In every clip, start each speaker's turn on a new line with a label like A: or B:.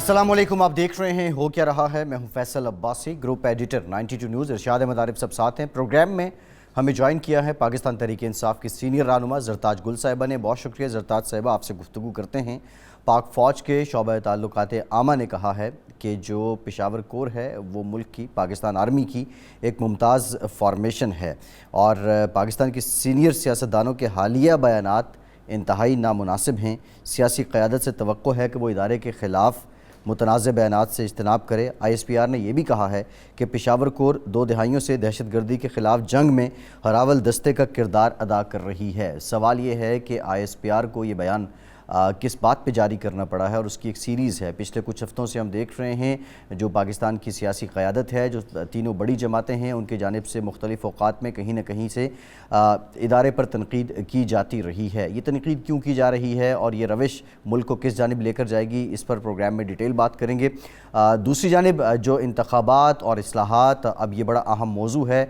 A: السلام علیکم، آپ دیکھ رہے ہیں ہو کیا رہا ہے۔ میں ہوں Faisal Abbasi, group editor 92 news. Irshad Ahmed Arif سب ساتھ ہیں۔ پروگرام میں ہمیں جوائن کیا ہے پاکستان تحریک انصاف کی سینئر رہنما زرتاج گل صاحبہ نے۔ بہت شکریہ زرتاج صاحبہ، آپ سے گفتگو کرتے ہیں۔ پاک فوج کے شعبہ تعلقات عامہ نے کہا ہے کہ جو پشاور کور ہے وہ ملک کی پاکستان آرمی کی ایک ممتاز فارمیشن ہے، اور پاکستان کی سینئر سیاستدانوں کے حالیہ بیانات انتہائی نامناسب ہیں۔ سیاسی قیادت سے توقع ہے کہ وہ ادارے کے خلاف متنازع بیانات سے اجتناب کرے۔ آئی ایس پی آر نے یہ بھی کہا ہے کہ پشاور کور 2 دہائیوں سے دہشت گردی کے خلاف جنگ میں ہراول دستے کا کردار ادا کر رہی ہے۔ سوال یہ ہے کہ آئی ایس پی آر کو یہ بیان کس بات پہ جاری کرنا پڑا ہے، اور اس کی ایک سیریز ہے۔ پچھلے کچھ ہفتوں سے ہم دیکھ رہے ہیں جو پاکستان کی سیاسی قیادت ہے، جو تینوں بڑی جماعتیں ہیں، ان کی جانب سے مختلف اوقات میں کہیں نہ کہیں سے ادارے پر تنقید کی جاتی رہی ہے۔ یہ تنقید کیوں کی جا رہی ہے اور یہ روش ملک کو کس جانب لے کر جائے گی، اس پر پروگرام میں ڈیٹیل بات کریں گے۔ دوسری جانب جو انتخابات اور اصلاحات، اب یہ بڑا اہم موضوع ہے۔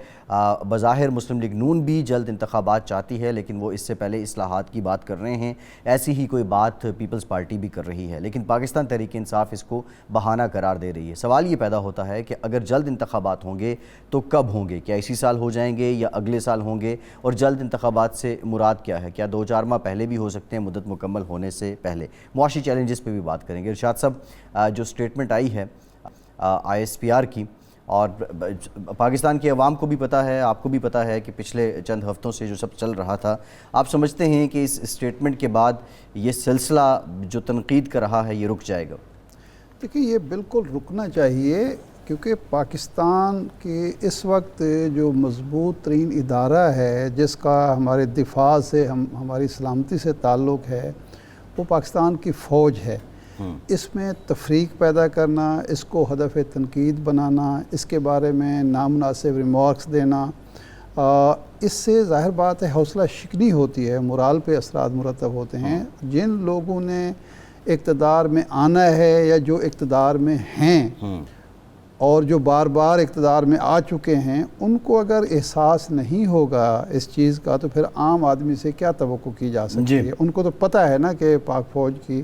A: بظاہر مسلم لیگ نون بھی جلد انتخابات چاہتی ہے، لیکن وہ اس سے پہلے اصلاحات کی بات کر رہے ہیں۔ ایسی ہی کوئی بات پیپلز پارٹی بھی کر رہی ہے، لیکن پاکستان تحریک انصاف اس کو بہانہ قرار دے رہی ہے۔ سوال یہ پیدا ہوتا ہے کہ اگر جلد انتخابات ہوں گے تو کب ہوں گے؟ کیا اسی سال ہو جائیں گے یا اگلے سال ہوں گے؟ اور جلد انتخابات سے مراد کیا ہے؟ کیا 2-4 ماہ پہلے بھی ہو سکتے ہیں مدت مکمل ہونے سے پہلے؟ معاشی چیلنجز پہ بھی بات کریں گے۔ ارشاد صاحب، جو سٹیٹمنٹ آئی ہے آئی ایس پی آر کی، اور پاکستان کے عوام کو بھی پتہ ہے، آپ کو بھی پتہ ہے کہ پچھلے چند ہفتوں سے جو سب چل رہا تھا، آپ سمجھتے ہیں کہ اس سٹیٹمنٹ کے بعد یہ سلسلہ جو تنقید کر رہا ہے یہ رک جائے گا؟
B: دیکھیں، یہ بالکل رکنا چاہیے، کیونکہ پاکستان کے اس وقت جو مضبوط ترین ادارہ ہے جس کا ہمارے دفاع سے ہماری سلامتی سے تعلق ہے، وہ پاکستان کی فوج ہے۔ اس میں تفریق پیدا کرنا، اس کو ہدف تنقید بنانا، اس کے بارے میں نامناسب ریمارکس دینا، اس سے ظاہر بات ہے حوصلہ شکنی ہوتی ہے، مورال پہ اثرات مرتب ہوتے ہیں۔ جن لوگوں نے اقتدار میں آنا ہے یا جو اقتدار میں ہیں اور جو بار بار اقتدار میں آ چکے ہیں، ان کو اگر احساس نہیں ہوگا اس چیز کا تو پھر عام آدمی سے کیا توقع کی جا سکتی ہے؟ ان کو تو پتہ ہے نا کہ پاک فوج کی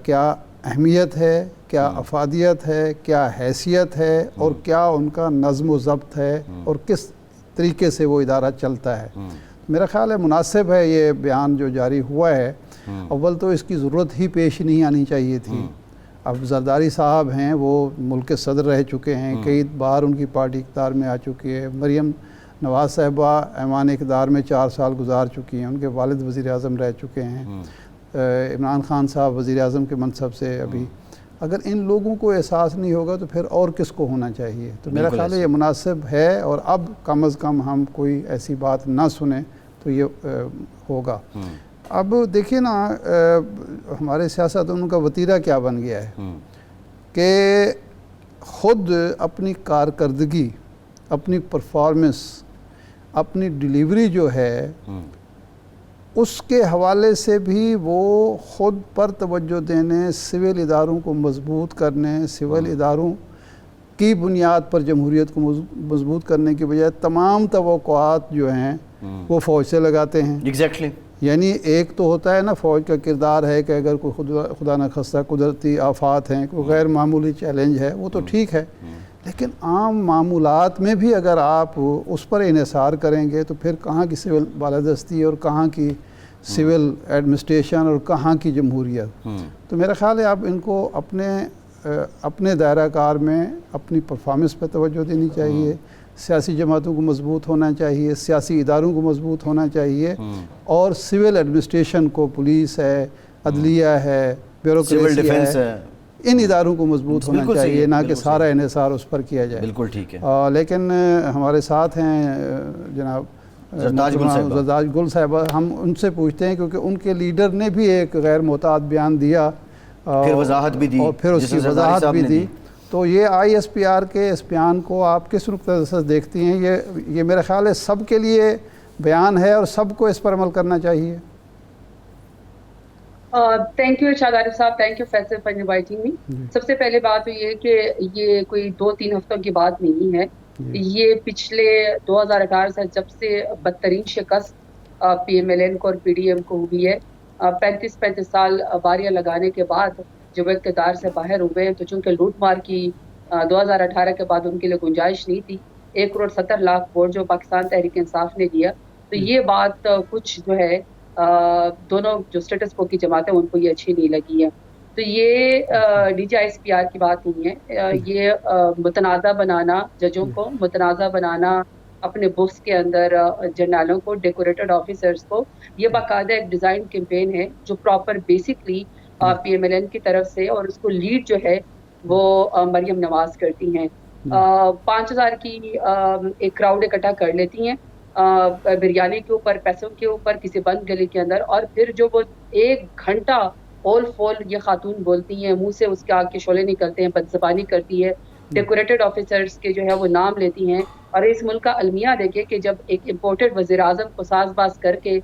B: کیا اہمیت ہے، کیا افادیت ہے، کیا حیثیت ہے، اور کیا ان کا نظم و ضبط ہے، اور کس طریقے سے وہ ادارہ چلتا ہے۔ میرا خیال ہے مناسب ہے یہ بیان جو جاری ہوا ہے۔ اول تو اس کی ضرورت ہی پیش نہیں آنی چاہیے تھی۔ اب زرداری صاحب ہیں، وہ ملک کے صدر رہ چکے ہیں، کئی بار ان کی پارٹی اقتدار میں آ چکی ہے۔ مریم نواز صاحبہ ایوان اقتدار میں 4 سال گزار چکی ہیں، ان کے والد وزیر اعظم رہ چکے ہیں۔ عمران خان صاحب وزیر اعظم کے منصب سے ابھی، اگر ان لوگوں کو احساس نہیں ہوگا تو پھر اور کس کو ہونا چاہیے؟ تو میرا خیال ہے یہ مناسب ہے، اور اب کم از کم ہم کوئی ایسی بات نہ سنیں تو یہ ہوگا۔ اب دیکھیے نا، ہمارے سیاستدانوں کا وتیرہ کیا بن گیا ہے کہ خود اپنی کارکردگی، اپنی پرفارمنس، اپنی ڈیلیوری جو ہے، اس کے حوالے سے بھی وہ خود پر توجہ دینے، سول اداروں کو مضبوط کرنے، سول اداروں کی بنیاد پر جمہوریت کو مضبوط کرنے کی بجائے تمام توقعات جو ہیں وہ فوج سے لگاتے ہیں۔
A: ایگزیکٹلی۔
B: یعنی ایک تو ہوتا ہے نا، فوج کا کردار ہے کہ اگر کوئی خدا نخواستہ قدرتی آفات ہیں، کوئی غیر معمولی چیلنج ہے، وہ تو ٹھیک ہے، لیکن عام معمولات میں بھی اگر آپ اس پر انحصار کریں گے تو پھر کہاں کی سول بالادستی اور کہاں کی سول ایڈمنسٹریشن اور کہاں کی جمہوریت؟ تو میرا خیال ہے اب ان کو اپنے دائرہ کار میں اپنی پرفارمنس پہ توجہ دینی چاہیے، سیاسی جماعتوں کو مضبوط ہونا چاہیے، سیاسی اداروں کو مضبوط ہونا چاہیے، اور سول ایڈمنسٹریشن کو، پولیس ہے، عدلیہ ہے، بیوروکریسی ہے، ان اداروں کو مضبوط ہونا چاہیے، نہ کہ سارا انحصار اس پر کیا جائے۔
A: بالکل ٹھیک ہے۔
B: لیکن ہمارے ساتھ ہیں جناب زرتاج گل صاحبہ، ہم ان سے پوچھتے ہیں کیونکہ ان کے لیڈر نے بھی ایک غیر محتاط بیان دیا،
A: پھر وضاحت بھی دی،
B: اور پھر اس کی وضاحت بھی دی، تو یہ آئی ایس پی آر کے اس بیان کو آپ کس نقطہ نظر سے دیکھتی ہیں؟ یہ میرا خیال ہے سب کے لیے بیان ہے اور سب کو اس پر عمل کرنا چاہیے۔
C: تھینک یو ارشاد عارف صاحب، thank you Faisal for inviting me. سب سے پہلے بات تو یہ ہے کہ یہ کوئی 2-3 ہفتوں کی بات نہیں ہے، یہ پچھلے 2018 سے جب سے بدترین شکست پی ایم ایل این کو اور پی ڈی ایم کو ہوئی ہے، 35 سال باریاں لگانے کے بعد جب وہ اقتدار سے باہر ہوئے ہیں تو چونکہ لوٹ مار کی 2018 کے بعد ان کے لیے گنجائش نہیں تھی. 1,70,00,000 ووٹ جو پاکستان تحریک انصاف نے دیا, تو یہ بات کچھ جو ہے دونوں جو اسٹیٹس کو کی جماعتیں ان کو یہ اچھی نہیں لگی ہے. تو یہ D G I S P R کی بات نہیں ہے, یہ متنازع بنانا, ججوں کو متنازع بنانا, اپنے بکس کے اندر جرنالوں کو, ڈیکوریٹڈ آفیسرز کو, یہ باقاعدہ ایک ڈیزائن کیمپین ہے جو proper basically P M L N کی طرف سے, اور اس کو لیڈ جو ہے وہ مریم نواز کرتی ہیں. 5,000 کی ایک کراؤڈ اکٹھا کر لیتی ہیں بریانی کے اوپر, پیسوں کے اوپر, کسی بند گلی کے اندر, اور پھر جو وہ 1 گھنٹہ اول فول یہ خاتون بولتی ہیں, منہ سے اس کے آگ کے شعلے نکلتے ہیں, بدزبانی کرتی ہے, ڈیکوریٹڈ آفیسرز کے جو ہے وہ نام لیتی ہیں. اور اس ملک کا المیہ دیکھیں کہ جب ایک امپورٹڈ وزیر اعظم کو ساز باز کر کے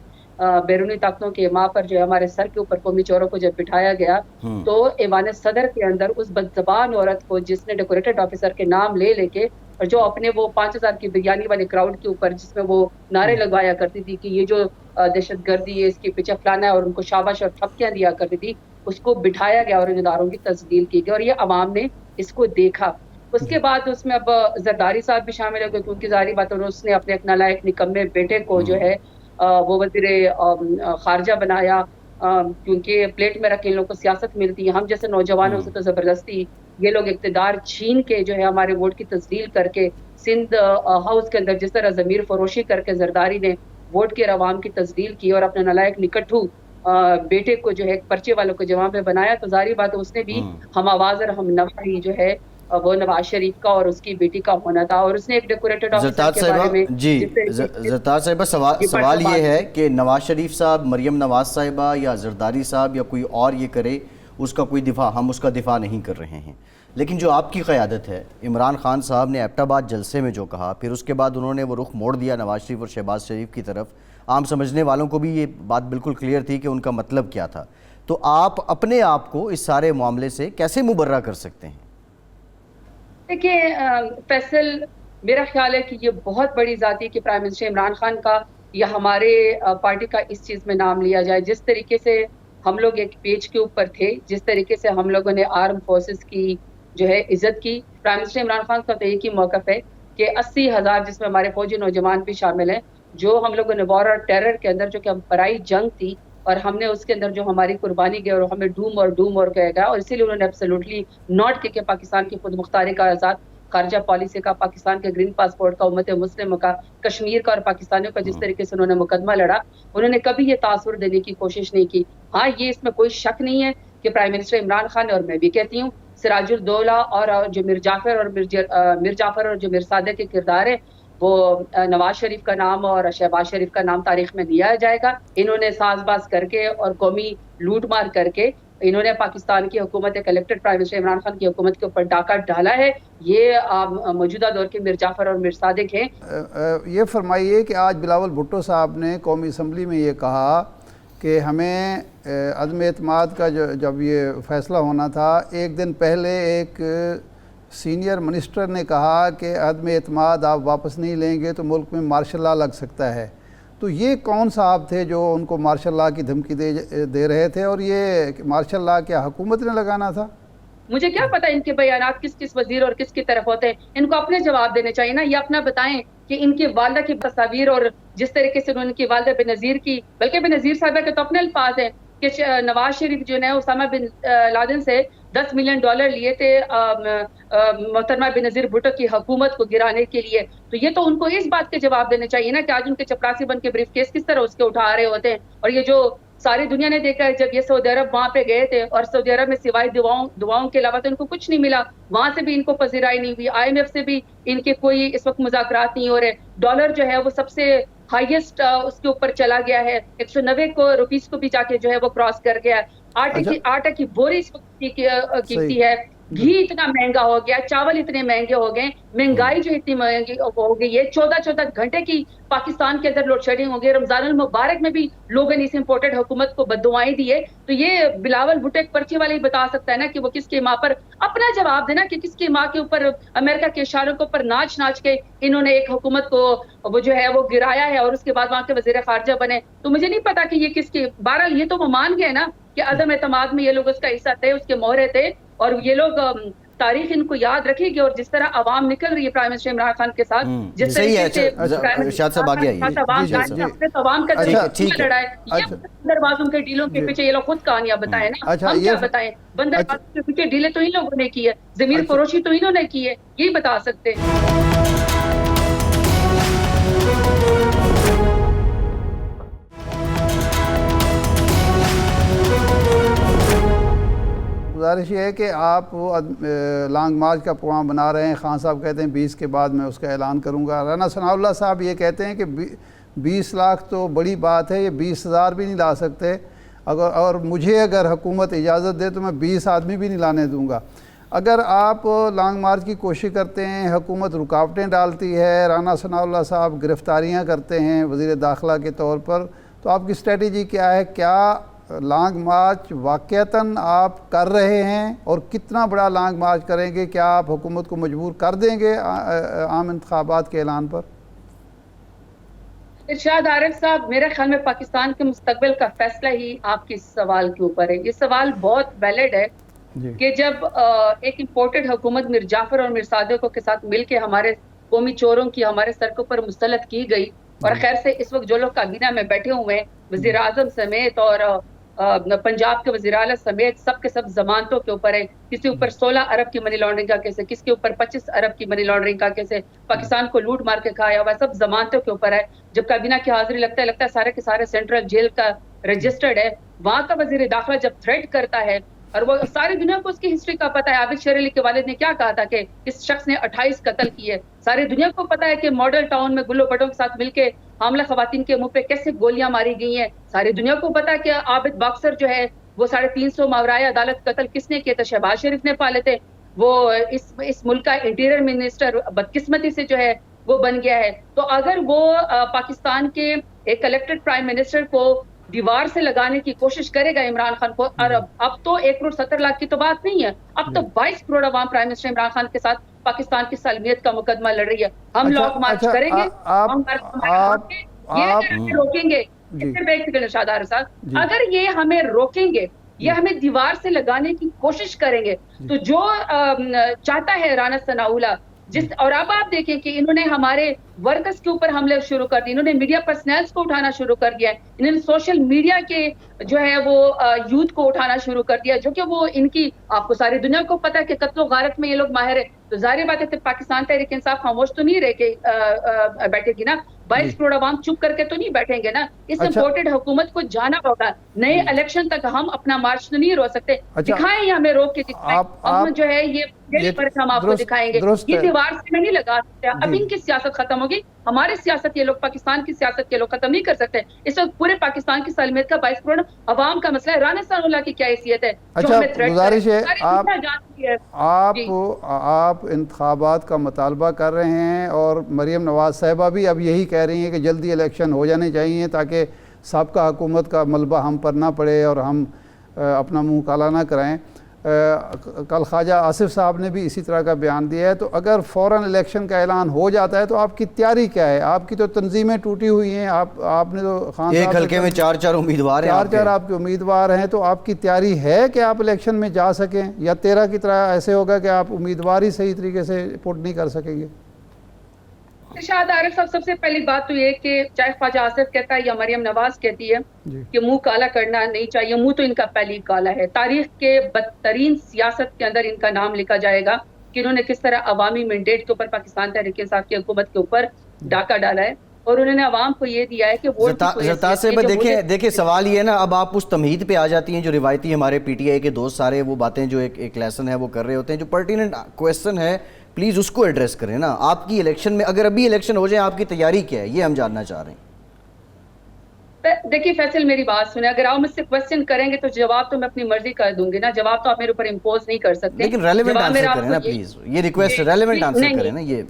C: بیرونی طاقتوں کے ماں پر جو ہے ہمارے سر کے اوپر قومی چوروں کو جب بٹھایا گیا, تو ایوان صدر کے اندر اس بدزبان عورت کو جس نے ڈیکوریٹڈ آفیسر کے نام لے کے, اور جو اپنے وہ 5,000 کی بریانی والے کراؤڈ کے اوپر جس میں وہ نعرے لگوایا کرتی تھی کہ یہ جو دہشت گردی ہے اس کے پیچھے فلانا ہے, اور ان کو شاباش اور ٹھپکیاں دیا کرتی تھی, اس کو بٹھایا گیا اور اداروں کی تسجیل کی گئی, اور یہ عوام نے اس کو دیکھا. اس کے بعد اس میں اب زرداری صاحب بھی شامل ہو گئے, کیونکہ ظاہری بات ہے اس نے اپنے ایک نالائق نکمے بیٹے کو جو ہے وہ وزیر خارجہ بنایا, کیونکہ پلیٹ میں رکھ کے ان لوگوں کو سیاست ملتی ہے. ہم جیسے نوجوانوں سے تو زبردستی یہ لوگ اقتدار چھین کے جو ہے ہمارے ووٹ کی تسجیل کر کے سندھ ہاؤس کے اندر جس طرح ضمیر فروشی کر کے زرداری نے ووٹ کے عوام کی تسجیل کی اور اپنے نالائق نکٹھو بیٹے کو جو ہے پرچے والوں کو جواب میں بنایا, تو ظاہری بات ہے اس نے بھی ہم آواز اور ہم نوا ہی جو ہے وہ نواز شریف کا اور اس کی بیٹی کا ہونا تھا. اور اس نے ایک ڈیکوریٹڈ آفیسر کے بارے میں
A: زرتاج صاحبہ سوال یہ ہے کہ نواز شریف صاحب, مریم نواز صاحبہ یا زرداری صاحب یا کوئی اور یہ کرے, اس کا کوئی دفاع, ہم اس کا دفاع نہیں کر رہے ہیں, لیکن جو آپ کی قیادت ہے, عمران خان صاحب نے ایبٹ آباد جلسے میں جو کہا, پھر اس کے بعد انہوں نے وہ رخ موڑ دیا نواز شریف اور شہباز شریف کی طرف. عام سمجھنے والوں کو بھی یہ بات بالکل کلیئر تھی کہ ان کا مطلب کیا تھا. تو آپ اپنے آپ کو اس سارے معاملے سے کیسے مبرہ کر سکتے ہیں؟
C: دیکھیں فیصل, میرا خیال ہے کہ یہ بہت بڑی ذاتی کہ پرائم منسٹر عمران خان کا یا ہمارے پارٹی کا اس چیز میں نام لیا جائے. جس طریقے سے ہم لوگ ایک پیج کے اوپر تھے, جس طریقے سے ہم لوگوں نے آرم فورسز کی جو ہے عزت کی, پرائم منسٹر عمران خان کا تو ایک ہی موقف ہے کہ 80,000 جس میں ہمارے فوجی نوجوان بھی شامل ہیں, جو ہم لوگوں نے وار اور ٹیرر کے اندر جو کہ ہم پرائی جنگ تھی, اور ہم نے اس کے اندر جو ہماری قربانی گئی اور ہمیں ڈوم اور کہا گیا, اور اسی لیے انہوں نے ایبسولوٹلی نوٹ کی کہ پاکستان کی خود مختاری کا آزاد خارجہ پالیسی کا, پاکستان کے گرین پاسپورٹ کا, امت مسلم کا, کشمیر کا اور پاکستانیوں کا جس طریقے سے انہوں نے مقدمہ لڑا, انہوں نے کبھی یہ تاثر دینے کی کوشش نہیں کی. ہاں یہ اس میں کوئی شک نہیں ہے کہ پرائم منسٹر عمران خان نے, اور میں بھی کہتی ہوں, سراج الدولہ اور جو میر جعفر اور جو میر صادق کے کردار ہے, وہ نواز شریف کا نام اور شہباز شریف کا نام تاریخ میں لیا جائے گا. انہوں نے ساز باز کر کے اور قومی لوٹ مار کر کے انہوں نے پاکستان کی حکومت, ایک elected prime minister Imran Khan کی حکومت کے اوپر ڈاکہ ڈالا ہے. یہ موجودہ دور کے میر جعفر اور میر صادق ہیں.
B: یہ فرمائیے کہ آج بلاول بھٹو صاحب نے قومی اسمبلی میں یہ کہا کہ ہمیں عدم اعتماد کا جب یہ فیصلہ ہونا تھا, ایک دن پہلے ایک سینئر منسٹر نے کہا کہ عدم اعتماد آپ واپس نہیں لیں گے تو ملک میں مارشل لا لگ سکتا ہے. تو یہ کون صاحب تھے جو ان کو مارشل لا کی دھمکی دے رہے تھے, اور یہ مارشل لا کیا حکومت نے لگانا تھا؟
C: مجھے کیا پتا ان کے بیانات کس وزیر اور کس کی طرف ہوتے ہیں, ان کو اپنے جواب دینے چاہیے نا. یہ اپنا بتائیں کہ ان کی والدہ کی تصاویر اور جس طریقے سے انہوں نے کی والدہ بنظیر کی, بلکہ بنظیر صاحبہ کے تو اپنے الفاظ ہیں کہ نواز شریف جو ہے اسامہ بن لادن سے $10 ملین لیے تھے محترمہ بنظیر بھٹو کی حکومت کو گرانے کے لیے. تو یہ تو ان کو اس بات کے جواب دینے چاہیے نا کہ آج ان کے چپراسی بن کے بریف کیس کس طرح اس کے اٹھا رہے ہوتے ہیں. اور یہ جو ساری دنیا نے دیکھا ہے, جب یہ سعودی عرب وہاں پہ گئے تھے, اور سعودی عرب میں سوائے دعاؤں کے علاوہ تو ان کو کچھ نہیں ملا, وہاں سے بھی ان کو پذیرائی نہیں ہوئی, IMF سے بھی ان کے کوئی اس وقت مذاکرات نہیں ہو رہے. ڈالر جو ہے وہ سب سے ہائیسٹ اس کے اوپر چلا گیا ہے, 190 روپیز کو بھی جا کے جو ہے وہ کراس کر گیا. آٹا کی بوری اس وقت قیمتی ہے, گھی اتنا مہنگا ہو گیا, چاول اتنے مہنگے ہو گئے, مہنگائی جو اتنی مہنگی ہو گئی ہے, 14 گھنٹے کی پاکستان کے اندر لوڈ شیڈنگ ہو گئی. رمضان المبارک میں بھی لوگوں نے اس امپورٹڈ حکومت کو بددعائیں دی ہے. تو یہ بلاول بھٹو ایک پرچی والے ہی بتا سکتا ہے نا کہ وہ کس کی ماں پر اپنا جواب دینا, کہ کس کی ماں کے اوپر امریکہ کے اشاروں کے اوپر ناچ کے انہوں نے ایک حکومت کو وہ جو ہے وہ گرایا ہے, اور اس کے بعد وہاں کے وزیر خارجہ بنے. تو مجھے نہیں پتا کہ یہ کس کی, بہرحال یہ تو وہ مان گئے نا کہ عدم اعتماد میں یہ لوگ اس کا حصہ تھے, اس کے مہرے تھے, اور یہ لوگ تاریخ ان کو یاد رکھے گی. اور جس طرح عوام نکل رہی ہے پرائم منسٹر عمران خان کے ساتھ, جس طریقے سے
A: ارشاد صاحب آگے آئیے.
C: عوام کا لڑا ہے, بندر بازوں کے ڈیلوں کے پیچھے یہ لوگ خود کہانیاں بتائیں نا, ہم کیا بتائیں؟ بندر بازوں کے پیچھے ڈیلیں تو ان لوگوں نے کی ہے, ضمیر فروشی تو انہوں نے کی ہے, یہی بتا سکتے ہیں.
B: گزارش یہ ہے کہ آپ لانگ مارچ کا پروگرام بنا رہے ہیں, خان صاحب کہتے ہیں 20 کے بعد میں اس کا اعلان کروں گا. رانا ثناء اللہ صاحب یہ کہتے ہیں کہ 20 لاکھ تو بڑی بات ہے, یہ 20,000 بھی نہیں لا سکتے, اور مجھے اگر حکومت اجازت دے تو میں 20 آدمی بھی نہیں لانے دوں گا. اگر آپ لانگ مارچ کی کوشش کرتے ہیں, حکومت رکاوٹیں ڈالتی ہے, رانا ثناء اللہ صاحب گرفتاریاں کرتے ہیں وزیر داخلہ کے طور پر, تو آپ کی اسٹریٹجی کیا ہے؟ کیا لانگ مارچ واقعتاً آپ کر رہے ہیں, اور کتنا بڑا لانگ مارچ کریں گے؟ کیا آپ حکومت کو مجبور کر دیں گے عام انتخابات کے اعلان پر؟
C: ارشاد عارف صاحب, میرے خیال میں پاکستان کے مستقبل کا فیصلہ ہی آپ کے سوال کے اوپر ہے. یہ سوال بہت ویلڈ ہے کہ جب ایک امپورٹڈ حکومت میر جعفر اور میر صادق کے ساتھ مل کے ہمارے قومی چوروں کی ہمارے سڑکوں پر مسلط کی گئی, اور خیر سے اس وقت جو لوگ کابینہ میں بیٹھے ہوئے ہیں, وزیر اعظم سمیت اور پنجاب کے وزیر اعلیٰ سمیت, سب کے سب ضمانتوں کے اوپر ہے. کسی اوپر 16 ارب کی منی لانڈرنگ کا کیس ہے, کس کے اوپر 25 ارب کی منی لانڈرنگ کا کیس ہے, پاکستان کو لوٹ مار کے کھایا ہوا, سب ضمانتوں کے اوپر ہے. جب کابینہ کی حاضری لگتا ہے سارے کے سارے سینٹرل جیل کا رجسٹرڈ ہے. وہاں کا وزیر داخلہ جب تھریٹ کرتا ہے, اور وہ ساری دنیا کو اس کی ہسٹری کا پتہ ہے, عابد شیر علی کے والد نے کیا کہا تھا کہ اس شخص نے 28 قتل کیے. ساری دنیا کو پتہ ہے کہ ماڈل ٹاؤن میں گلو بٹوں کے ساتھ مل کے حاملہ خواتین کے منہ پہ کیسے گولیاں ماری گئی ہیں. ساری دنیا کو پتہ ہے کہ عابد باکسر جو ہے وہ 350 ماورائے عدالت قتل کس نے کیے تھے؟ شہباز شریف نے پالے تھے. وہ اس ملک کا انٹیریئر منسٹر بدقسمتی سے جو ہے وہ بن گیا ہے. تو اگر وہ پاکستان کے ایک الیکٹڈ پرائم منسٹر کو دیوار سے لگانے کی کوشش کرے گا عمران خان کو, اور اب تو 1.70 کروڑ کی تو بات نہیں ہے, اب تو 22 کروڑ عوام پرائم منسٹر عمران خان کے ساتھ پاکستان کی سالمیت کا مقدمہ لڑ رہی ہے. ہم لانگ مارچ کریں گے, ہم روکیں گے. اگر یہ ہمیں روکیں گے, یہ ہمیں دیوار سے لگانے کی کوشش کریں گے, تو جو چاہتا ہے رانا ثناء اللہ اور اب آپ دیکھیں کہ انہوں نے ہمارے ورکرز کے اوپر حملے شروع کر دیے, انہوں نے میڈیا پرسنلز کو اٹھانا شروع کر دیا ہے, انہوں نے سوشل میڈیا کے جو ہے وہ یوتھ کو اٹھانا شروع کر دیا, جو کہ وہ ان کی, آپ کو ساری دنیا کو پتہ ہے کہ قتل و غارت میں یہ لوگ ماہر ہے. تو ظاہر بات ہے پاکستان تحریک انصاف خاموش تو نہیں رہ کے بیٹھے گی نا, 22 کروڑ عوام چپ کر کے تو نہیں بیٹھیں گے نا. اس امپورٹڈ حکومت کو جانا ہوگا, نئے الیکشن تک ہم اپنا مارچ تو نہیں روک سکتے. دکھائیں یہ ہمیں روک کے دکھائیں, ہم جو ہے یہ فرق ہم آپ کو دکھائیں گے. یہ دیوار سے نہیں لگا سکتے. اب ان کی سیاست ختم ہوگی, ہماری سیاست یہ لوگ پاکستان کی سیاست کے لوگ ختم نہیں کر سکتے. اس وقت پورے پاکستان کی سالمیت کا 22 کروڑ عوام کا مسئلہ ہے. رانا ثناء اللہ کی کیا حیثیت ہے جو ہمیں تھریٹ
B: گزارش ہے, آپ انتخابات کا مطالبہ کر رہے ہیں, اور مریم نواز صاحبہ بھی اب یہی کہہ رہی ہیں کہ جلدی الیکشن ہو جانے چاہیے تاکہ سابقہ حکومت کا ملبہ ہم پر نہ پڑے اور ہم اپنا منہ کالا نہ کرائیں. کل خواجہ آصف صاحب نے بھی اسی طرح کا بیان دیا ہے. تو اگر فوراً الیکشن کا اعلان ہو جاتا ہے تو آپ کی تیاری کیا ہے؟ آپ کی تو تنظیمیں ٹوٹی ہوئی ہیں, آپ نے تو خان صاحب
A: ایک حلقے میں 4 امیدوار ہیں,
B: 4 آپ کے امیدوار ہیں, تو آپ کی تیاری ہے کہ آپ الیکشن میں جا سکیں, یا 13 کی طرح ایسے ہوگا کہ آپ امیدوار ہی صحیح طریقے سے پٹ نہیں کر سکیں گے؟
C: ارشاد عارف صاحب, سب سے پہلی بات تو یہ کہ چاہے خواجہ آصف کہتا ہے یا مریم نواز کہتی ہے کہ منہ کالا کرنا نہیں چاہیے, منہ تو ان کا پہلی کالا ہے. تاریخ کے بدترین سیاست کے اندر ان کا نام لکھا جائے گا کہ انہوں نے کس طرح عوامی مینڈیٹ کے اوپر پاکستان تحریک انصاف کی حکومت کے اوپر ڈاکہ ڈالا ہے, اور انہوں نے عوام کو یہ دیا ہے کہ ووٹ
A: زرتاج صاحب دیکھیں سوال یہ ہے نا, اب آپ اس تمہید پہ آ جاتی ہیں جو روایتی ہمارے پی ٹی آئی کے دوست سارے وہ باتیں جو ایک لیسن ہے وہ کر رہے ہوتے ہیں. جو پرٹیننٹ کویسچن ہے پلیز اس کو ایڈریس کریں نا. آپ کی الیکشن میں اگر ابھی الیکشن ہو جائے آپ کی تیاری کیا ہے, یہ ہم جاننا چاہ رہے ہیں.
C: دیکھیے فیصل, میری بات سنیں, اگر آپ مجھ سے کویسچن کریں گے تو جواب تو میں اپنی مرضی کر دوں گی نا, جواب تو آپ میرے اوپر امپوز نہیں کر سکتے.
A: لیکن ریلیونٹ آنسر کریں نا پلیز, یہ ریکویسٹ ہے, ریلیونٹ آنسر کریں نا. یہ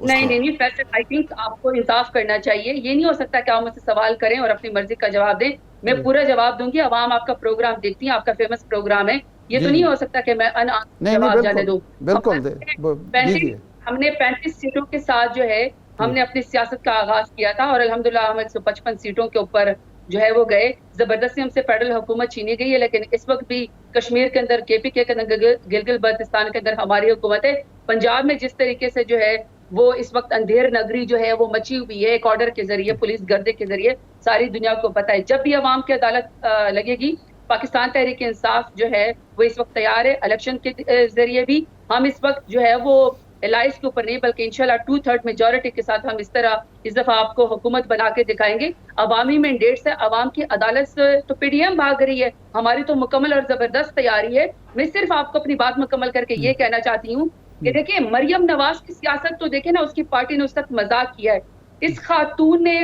C: نہیں فیصل, آئی تھنک آپ کو انصاف کرنا چاہیے. یہ نہیں ہو سکتا کہ آپ مجھ سے سوال کریں اور اپنی مرضی کا جواب دیں. میں پورا جواب دوں گی. عوام آپ کا پروگرام دیکھتی ہیں, آپ کا فیمس پروگرام ہے, یہ تو نہیں ہو سکتا کہ میں جواب جانے دوں. ہم نے 35 سیٹوں کے ساتھ جو ہے ہم نے اپنی سیاست کا آغاز کیا تھا, اور الحمدللہ ہم 155 سیٹوں کے اوپر جو ہے وہ گئے, زبردستی ہم سے فیڈرل حکومت چھینی گئی ہے, لیکن اس وقت بھی کشمیر کے اندر KPK کے اندر گلگت بلتستان کے اندر ہماری حکومت ہے. پنجاب میں جس طریقے سے جو ہے وہ اس وقت اندھیر نگری جو ہے وہ مچی ہوئی ہے ایک آرڈر کے ذریعے, پولیس گردے کے ذریعے, ساری دنیا کو پتہ ہے. جب بھی عوام کی عدالت لگے گی, پاکستان تحریک انصاف جو ہے وہ اس وقت تیار ہے. الیکشن کے ذریعے بھی ہم اس وقت جو ہے وہ الائنس کے اوپر نہیں بلکہ انشاءاللہ 2/3 میجورٹی کے ساتھ ہم اس دفعہ آپ کو حکومت بنا کے دکھائیں گے. عوامی مینڈیٹ سے, عوام کی عدالت سے تو PDM بھاگ رہی ہے, ہماری تو مکمل اور زبردست تیاری ہے. میں صرف آپ کو اپنی بات مکمل کر کے یہ کہنا چاہتی ہوں کہ دیکھیں مریم نواز کی سیاست تو دیکھیں نا, اس کی پارٹی نے اس وقت مذاق کیا ہے. اس خاتون نے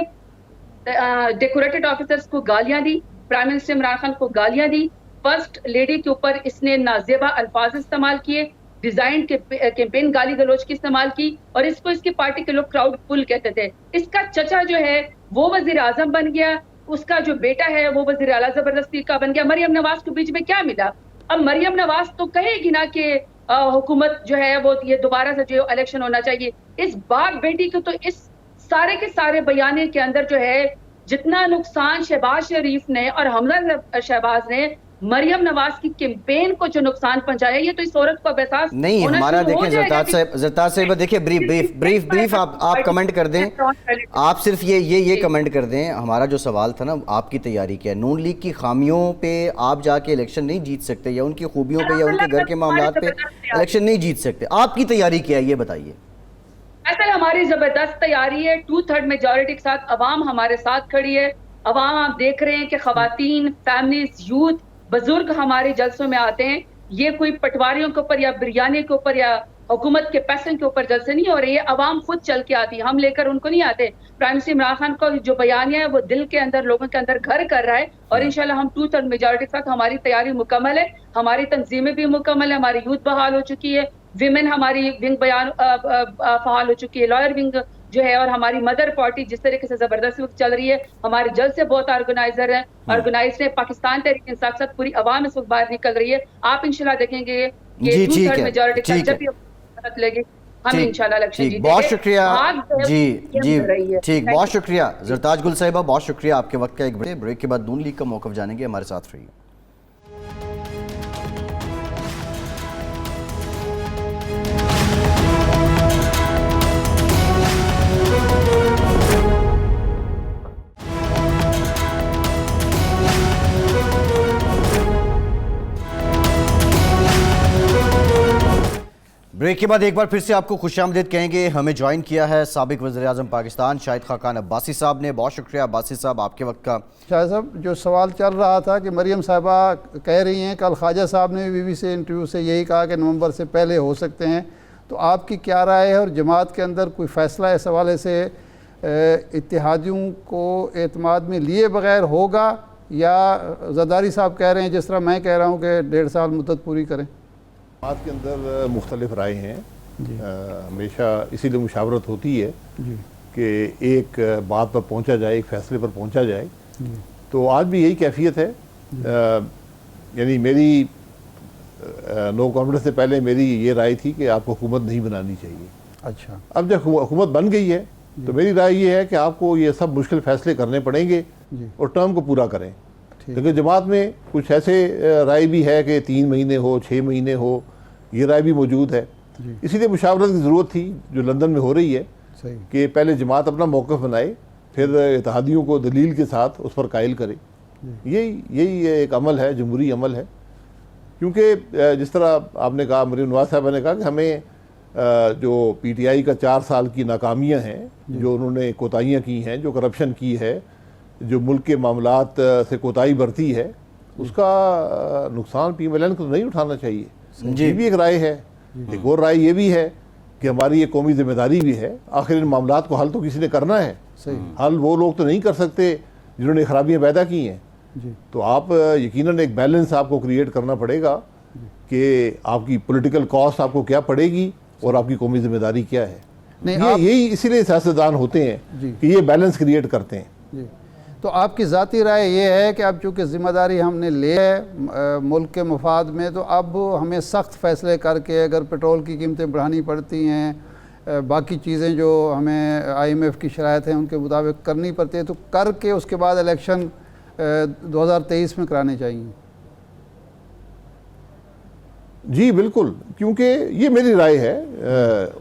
C: ڈیکوریٹڈ آفیسرز کو گالیاں دی, پرائم منسٹر عمران خان کو گالیاں دی, فرسٹ لیڈی کے اوپر اس نے نازیبا الفاظ استعمال کیے, ڈیزائن کیمپین گالی گلوچ کی استعمال کی, اور اس کو اس کی پارٹی کے لوگ کراؤڈ پل کہتے تھے. اس کا چچا جو ہے وہ وزیر اعظم بن گیا, اس کا جو بیٹا ہے وہ وزیر اعلیٰ زبردستی کا بن گیا. مریم نواز کو بیچ میں کیا ملا؟ اب مریم نواز تو کہے گی نا کہ حکومت جو ہے وہ یہ دوبارہ سے جو الیکشن ہونا چاہیے. اس باپ بیٹی کو تو اس سارے کے سارے بیانے کے اندر جو ہے جتنا نقصان شہباز شریف نے اور حمزہ شہباز نے مریم نواز کی کیمپین کو جو نقصان پہنچایا, یہ تو اس عورت کو اب احساس
A: نہیں. ہمارا دیکھیں زرتاج صاحب دیکھیں بریف آپ کمنٹ کر دیں, آپ صرف یہ کمنٹ کر دیں. ہمارا جو سوال تھا نا آپ کی تیاری کیا ہے, نون لیگ کی خامیوں پہ آپ جا کے الیکشن نہیں جیت سکتے, یا ان کی خوبیوں پہ یا ان کے گھر کے معاملات پہ الیکشن نہیں جیت سکتے. آپ کی تیاری کیا ہے یہ بتائیے.
C: ایسا ہماری زبردست تیاری ہے, 2/3 میجورٹی کے ساتھ عوام ہمارے ساتھ کھڑی ہے. عوام آپ دیکھ رہے ہیں کہ خواتین, فیملیز, یوتھ, بزرگ ہمارے جلسوں میں آتے ہیں. یہ کوئی پٹواریوں کے اوپر یا بریانی کے اوپر یا حکومت کے پیسوں کے اوپر جلسے نہیں ہو رہے ہیں, عوام خود چل کے آتی ہے, ہم لے کر ان کو نہیں آتے. پرائم منسٹر عمران خان کو جو بیانیہ ہے وہ دل کے اندر, لوگوں کے اندر گھر کر رہا ہے, اور انشاءاللہ ہم 2/3 میجورٹی کے ساتھ ہماری تیاری مکمل ہے. ہماری تنظیمیں بھی مکمل ہے, ہماری یوتھ بحال ہو چکی ہے, ویمن ہماری ونگ فعال ہو چکی ہے, لائر ونگ جو ہے, اور ہماری مدر پارٹی جس طریقے سے زبردست وقت چل رہی ہے. ہمارے جلسے بہت آرگنائزر ہیں, آرگنائزر ہیں. پاکستان تحریک انصاف سے پوری عوام اس وقت باہر نکل رہی ہے. آپ انشاءاللہ دیکھیں گے کہ 2/3 میجورٹی کا جب بھی حکومت لے گی ہم انشاءاللہ الیکشن جیتیں گے.
A: بہت شکریہ. ٹھیک, بہت شکریہ زرتاج گل صاحبہ, بہت شکریہ آپ کے وقت کا. ایک بریک کے بعد نون لیگ کا موقف جانیں گے, ہمارے ساتھ رہیے. بریک کے بعد ایک بار پھر سے آپ کو خوش آمدید کہیں گے. ہمیں جوائن کیا ہے سابق وزیر اعظم پاکستان شاہد خاقان عباسی صاحب نے. بہت شکریہ عباسی صاحب آپ کے وقت کا.
B: شاہد صاحب, جو سوال چل رہا تھا کہ مریم صاحبہ کہہ رہی ہیں, کل خواجہ صاحب نے BBC سے انٹرویو سے یہی کہا کہ نومبر سے پہلے ہو سکتے ہیں, تو آپ کی کیا رائے ہے؟ اور جماعت کے اندر کوئی فیصلہ اس حوالے سے اتحادیوں کو اعتماد میں لیے بغیر ہوگا, یا زرداری صاحب کہہ رہے ہیں جس طرح میں کہہ رہا ہوں کہ 1.5 سال مدت پوری کریں؟
D: جماعت کے اندر مختلف رائے ہیں. ہمیشہ اسی لیے مشاورت ہوتی ہے کہ ایک بات پر پہنچا جائے, ایک فیصلے پر پہنچا جائے. تو آج بھی یہی کیفیت ہے. یعنی میری نو کانفیڈنس سے پہلے میری یہ رائے تھی کہ آپ کو حکومت نہیں بنانی چاہیے.
B: اچھا,
D: اب جب حکومت بن گئی ہے تو میری رائے یہ ہے کہ آپ کو یہ سب مشکل فیصلے کرنے پڑیں گے اور ٹرم کو پورا کریں. لیکن جماعت میں کچھ ایسے رائے بھی ہے کہ 3 مہینے ہو, 6 مہینے ہو, یہ رائے بھی موجود ہے. اسی لیے مشاورت کی ضرورت تھی جو لندن میں ہو رہی ہے, کہ پہلے جماعت اپنا موقف بنائے, پھر اتحادیوں کو دلیل کے ساتھ اس پر قائل کرے. یہی ایک عمل ہے, جمہوری عمل ہے. کیونکہ جس طرح آپ نے کہا, مریم نواز صاحبہ نے کہا کہ ہمیں جو PTI کا 4 سال کی ناکامیاں ہیں, جو انہوں نے کوتاہیاں کی ہیں, جو کرپشن کی ہے, جو ملک کے معاملات سے کوتاہی برتی ہے, اس کا نقصان PMLN کو نہیں اٹھانا چاہیے. یہ بھی ایک رائے ہے. ایک اور رائے یہ بھی ہے کہ ہماری یہ قومی ذمہ داری بھی ہے, آخر ان معاملات کو حل تو کسی نے کرنا ہے. حل وہ لوگ تو نہیں کر سکتے جنہوں نے خرابیاں پیدا کی ہیں. تو آپ یقیناً ایک بیلنس آپ کو کریٹ کرنا پڑے گا کہ آپ کی پولیٹیکل کاسٹ آپ کو کیا پڑے گی اور آپ کی قومی ذمہ داری کیا ہے. یہی اسی لیے سیاستدان ہوتے ہیں کہ یہ بیلنس کریٹ کرتے ہیں.
B: تو آپ کی ذاتی رائے یہ ہے کہ اب چونکہ ذمہ داری ہم نے لے ہے ملک کے مفاد میں, تو اب ہمیں سخت فیصلے کر کے, اگر پیٹرول کی قیمتیں بڑھانی پڑتی ہیں, باقی چیزیں جو ہمیں IMF کی شرائط ہیں ان کے مطابق کرنی پڑتی ہے, تو کر کے اس کے بعد الیکشن 2023 میں کرانے چاہیے؟
D: جی بالکل، کیونکہ یہ میری رائے ہے،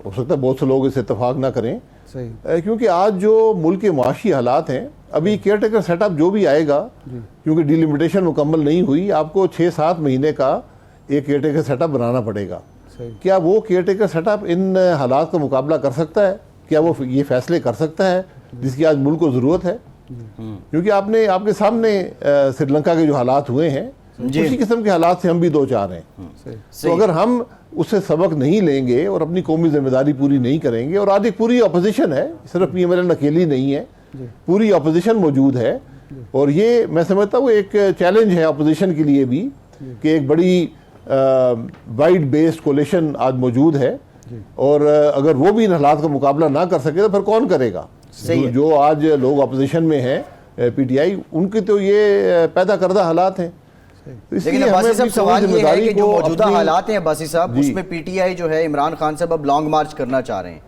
D: ہو سکتا ہے بہت سے لوگ اس سے اتفاق نہ کریں،
B: صحیح،
D: کیونکہ آج جو ملک کے معاشی حالات ہیں، ابھی کیئر ٹیکر سیٹ اپ جو بھی آئے گا، کیونکہ ڈیلیمیٹیشن مکمل نہیں ہوئی، آپ کو 6-7 مہینے کا ایک کیئر ٹیکر سیٹ اپ بنانا پڑے گا۔ کیا وہ کیئر ٹیکر سیٹ اپ ان حالات کا مقابلہ کر سکتا ہے؟ کیا وہ یہ فیصلے کر سکتا ہے جس کی آج ملک کو ضرورت ہے؟ کیونکہ آپ کے سامنے سری لنکا کے جو حالات ہوئے ہیں، اسی قسم کے حالات سے ہم بھی 2-4 ہیں۔ تو اگر ہم اس سے سبق نہیں لیں گے اور اپنی قومی ذمہ داری پوری نہیں کریں گے، اور آج ایک پوری اپوزیشن ہے، صرف پی ایم ایل این اکیلی نہیں ہے، پوری اپوزیشن موجود ہے، اور یہ میں سمجھتا ہوں ایک چیلنج ہے اپوزیشن کے لیے بھی کہ ایک بڑی وائڈ بیسڈ کولیشن آج موجود ہے، اور اگر وہ بھی ان حالات کا مقابلہ نہ کر سکے تو پھر کون کرے گا؟ جو آج لوگ اپوزیشن میں ہیں، پی ٹی آئی، ان کی تو یہ پیدا کردہ حالات ہیں۔
A: لیکن عباسی صاحب سوال یہ ہے کہ جو موجودہ حالات ہیں عباسی صاحب، اس میں پی ٹی آئی جو ہے عمران خان صاحب اب لانگ مارچ کرنا چاہ رہے ہیں،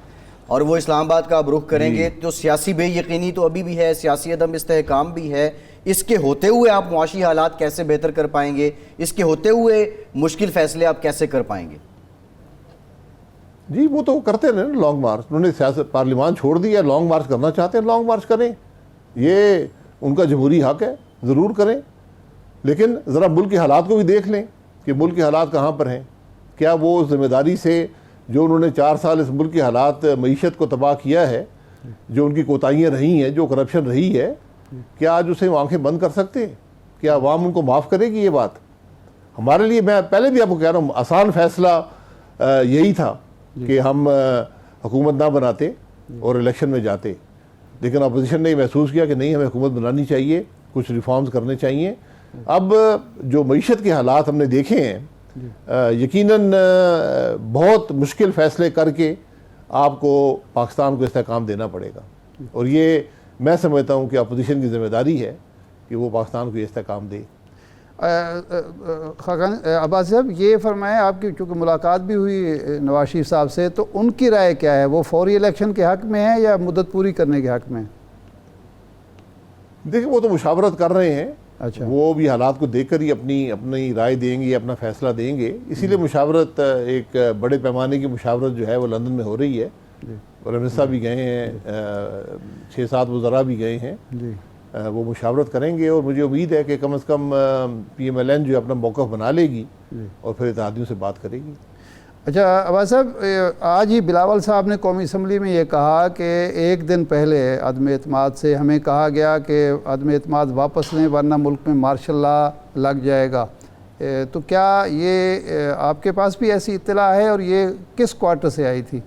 A: اور وہ اسلام آباد کا اب رخ کریں گے، تو سیاسی بے یقینی تو ابھی بھی ہے، سیاسی عدم استحکام بھی ہے، اس کے ہوتے ہوئے آپ معاشی حالات کیسے بہتر کر پائیں گے؟ اس کے ہوتے ہوئے مشکل فیصلے آپ کیسے کر پائیں گے؟
D: جی وہ تو کرتے رہے نا لانگ مارچ، انہوں نے سیاست پارلیمان چھوڑ دیا، لانگ مارچ کرنا چاہتے ہیں لانگ مارچ کریں، یہ ان کا جمہوری حق ہے، ضرور کریں، لیکن ذرا ملک کے حالات کو بھی دیکھ لیں کہ ملک کے حالات کہاں پر ہیں۔ کیا وہ ذمہ داری سے جو انہوں نے 4 سال اس ملک کے حالات معیشت کو تباہ کیا ہے، جو ان کی کوتاہیاں رہی ہیں، جو کرپشن رہی ہے، کیا آج اسے آنکھیں بند کر سکتے ہیں؟ کیا عوام ان کو معاف کرے گی؟ یہ بات ہمارے لیے، میں پہلے بھی آپ کو کہہ رہا ہوں، آسان فیصلہ یہی تھا کہ ہم حکومت نہ بناتے اور الیکشن میں جاتے، لیکن اپوزیشن نے یہ محسوس کیا کہ نہیں، ہمیں حکومت بنانی چاہیے، کچھ ریفارمز کرنے چاہیے۔ اب جو معیشت کے حالات ہم نے دیکھے ہیں، یقیناً بہت مشکل فیصلے کر کے آپ کو پاکستان کو استحکام دینا پڑے گا، اور یہ میں سمجھتا ہوں کہ اپوزیشن کی ذمہ داری ہے کہ وہ پاکستان کو یہ استحکام دے۔
B: خاقان عباس صاحب، یہ فرمائیں، آپ کی چونکہ ملاقات بھی ہوئی نواز شریف صاحب سے، تو ان کی رائے کیا ہے؟ وہ فوری الیکشن کے حق میں ہے یا مدت پوری کرنے کے حق میں؟
D: دیکھیں وہ تو مشاورت کر رہے ہیں،
B: اچھا،
D: وہ بھی حالات کو دیکھ کر ہی اپنی رائے دیں گے، اپنا فیصلہ دیں گے، اسی لیے مشاورت، ایک بڑے پیمانے کی مشاورت جو ہے وہ لندن میں ہو رہی ہے، اور امت صاحب بھی گئے ہیں، 6-7 وزراء بھی گئے ہیں، وہ مشاورت کریں گے، اور مجھے امید ہے کہ کم از کم پی ایم ایل این جو اپنا موقف بنا لے گی اور پھر اتحادیوں سے بات کرے گی۔
B: اچھا عباس صاحب، آج ہی بلاول صاحب نے قومی اسمبلی میں یہ کہا کہ ایک دن پہلے عدم اعتماد سے ہمیں کہا گیا کہ عدم اعتماد واپس لیں ورنہ ملک میں مارشل لا لگ جائے گا، تو کیا یہ آپ کے پاس بھی ایسی اطلاع ہے، اور یہ کس کوارٹر سے آئی تھی؟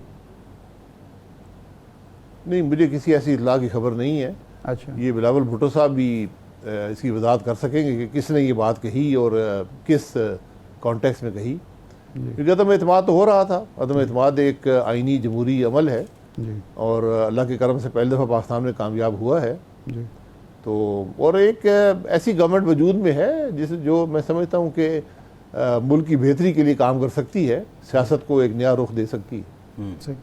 D: نہیں، مجھے کسی ایسی اطلاع کی خبر نہیں ہے۔
B: اچھا،
D: یہ بلاول بھٹو صاحب بھی اس کی وضاحت کر سکیں گے کہ کس نے یہ بات کہی اور کس کانٹیکس میں کہی، کیونکہ عدم اعتماد تو ہو رہا تھا۔ عدم اعتماد ایک آئینی جمہوری عمل ہے، اور اللہ کے کرم سے پہلی دفعہ پاکستان میں کامیاب ہوا ہے، تو اور ایک ایسی گورنمنٹ وجود میں ہے جو میں سمجھتا ہوں کہ ملک کی بہتری کے لیے کام کر سکتی ہے، سیاست کو ایک نیا رخ دے سکتی ہے۔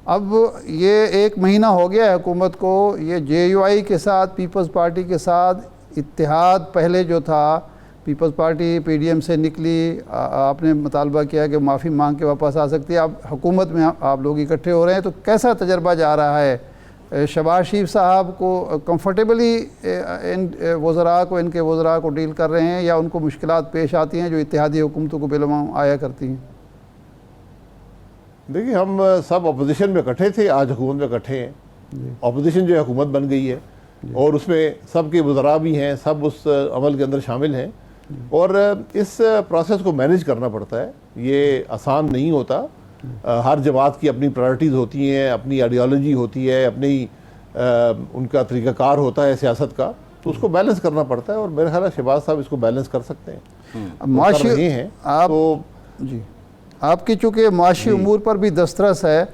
B: اب یہ 1 مہینہ ہو گیا ہے حکومت کو، یہ جے یو آئی کے ساتھ، پیپلز پارٹی کے ساتھ اتحاد پہلے جو تھا، Peoples Party P D M سے نکلی، آپ نے مطالبہ کیا کہ معافی مانگ کے واپس آ سکتی ہے، اب حکومت میں آپ لوگ اکٹھے ہو رہے ہیں، تو کیسا تجربہ جا رہا ہے؟ شہباز شریف صاحب کو کمفرٹیبلی ان کے وزراء کو ڈیل کر رہے ہیں، یا ان کو مشکلات پیش آتی ہیں جو اتحادی حکومتوں کو بالامام آیا کرتی ہیں؟
D: دیکھیں، ہم سب اپوزیشن میں اکٹھے تھے، آج حکومت میں اکٹھے ہیں، اپوزیشن جو ہے حکومت بن گئی ہے، اور اس میں سب کے وزراء بھی ہیں، سب اس عمل کے اندر شامل ہیں، اور اس پروسیس کو مینیج کرنا پڑتا ہے، یہ آسان نہیں ہوتا۔ ہر جماعت کی اپنی پرائرٹیز ہوتی ہیں، اپنی آئیڈیالوجی ہوتی ہے، اپنی ان کا طریقہ کار ہوتا ہے سیاست کا، تو اس کو بیلنس کرنا پڑتا ہے، اور میرے خیال ہے شہباز صاحب اس کو بیلنس کر سکتے ہیں، کر رہے ہیں۔
B: جی، آپ کی چونکہ معاشی امور پر بھی دسترس ہے،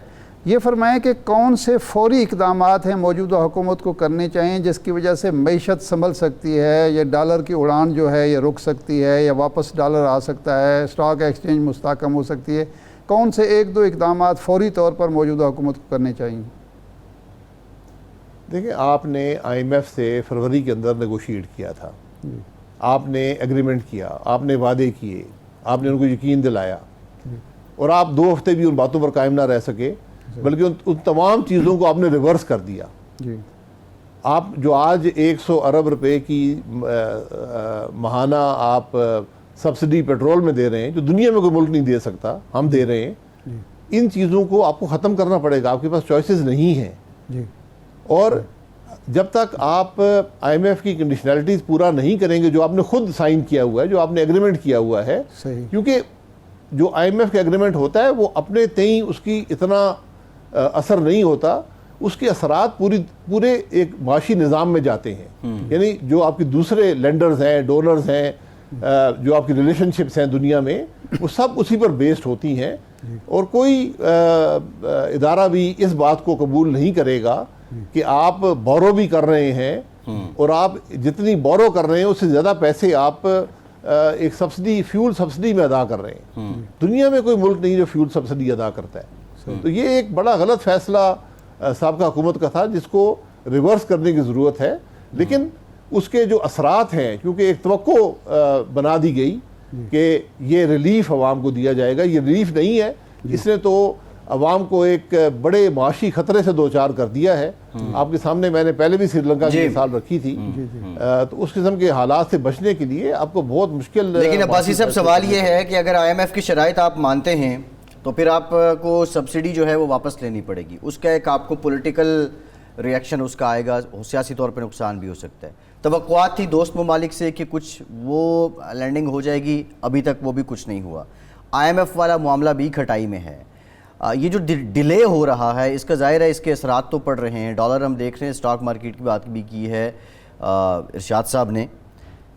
B: یہ فرمائیں کہ کون سے فوری اقدامات ہیں موجودہ حکومت کو کرنے چاہیے جس کی وجہ سے معیشت سنبھل سکتی ہے، یا ڈالر کی اڑان جو ہے یہ رک سکتی ہے، یا واپس ڈالر آ سکتا ہے، اسٹاک ایکسچینج مستحکم ہو سکتی ہے؟ کون سے 1-2 اقدامات فوری طور پر موجودہ حکومت کو کرنے چاہیے؟
D: دیکھیں، آپ نے آئی ایم ایف سے فروری کے اندر نیگوشیٹ کیا تھا، آپ نے ایگریمنٹ کیا, آپ نے وعدے کیے, آپ نے ان کو یقین دلایا, اور آپ 2 ہفتے بھی ان باتوں پر قائم نہ رہ سکے, بلکہ ان تمام چیزوں کو آپ نے ریورس کر دیا. آپ جو آج 100 ارب روپے کی ماہانہ آپ سبسڈی پیٹرول میں دے رہے ہیں, جو دنیا میں کوئی ملک نہیں دے سکتا, ہم دے رہے ہیں, ان چیزوں کو آپ کو ختم کرنا پڑے گا. آپ کے پاس چوائسز نہیں ہیں. اور جب تک آپ آئی ایم ایف کی کنڈیشنلٹیز پورا نہیں کریں گے, جو آپ نے خود سائن کیا ہوا ہے, جو آپ نے ایگریمنٹ کیا ہوا ہے, کیونکہ جو آئی ایم ایف کا ایگریمنٹ ہوتا ہے وہ اپنے تئیں اس کی اتنا اثر نہیں ہوتا, اس کے اثرات پورے ایک معاشی نظام میں جاتے ہیں. یعنی جو آپ کے دوسرے لینڈرز ہیں, ڈونرز ہیں, جو آپ کی ریلیشن شپس ہیں دنیا میں, وہ سب اسی پر بیسڈ ہوتی ہیں. اور کوئی ادارہ بھی اس بات کو قبول نہیں کرے گا کہ آپ بورو بھی کر رہے ہیں, اور آپ جتنی بورو کر رہے ہیں اس سے زیادہ پیسے آپ ایک سبسڈی, فیول سبسڈی میں ادا کر رہے ہیں. دنیا میں کوئی ملک نہیں جو فیول سبسڈی ادا کرتا ہے. تو یہ ایک بڑا غلط فیصلہ سابقہ حکومت کا تھا, جس کو ریورس کرنے کی ضرورت ہے. لیکن اس کے جو اثرات ہیں, کیونکہ ایک توقع بنا دی گئی کہ یہ ریلیف عوام کو دیا جائے گا, یہ ریلیف نہیں ہے. اس نے تو عوام کو ایک بڑے معاشی خطرے سے دوچار کر دیا ہے. آپ کے سامنے میں نے پہلے بھی سری لنکا کی مثال رکھی تھی. تو اس قسم کے حالات سے بچنے کے لیے آپ کو بہت مشکل.
A: لیکن عباسی صاحب, سوال یہ ہے کہ اگر آئی ایم ایف کی شرائط آپ مانتے ہیں تو پھر آپ کو سبسڈی جو ہے وہ واپس لینی پڑے گی. اس کا ایک آپ کو پولیٹیکل ریئیکشن اس کا آئے گا, سیاسی طور پہ نقصان بھی ہو سکتا ہے. توقعات تھی دوست ممالک سے کہ کچھ وہ لینڈنگ ہو جائے گی, ابھی تک وہ بھی کچھ نہیں ہوا. آئی ایم ایف والا معاملہ بھی کھٹائی میں ہے. یہ جو ڈیلے ہو رہا ہے, اس کا ظاہر ہے اس کے اثرات تو پڑ رہے ہیں. ڈالر ہم دیکھ رہے ہیں, اسٹاک مارکیٹ کی بات بھی کی ہے ارشاد صاحب نے.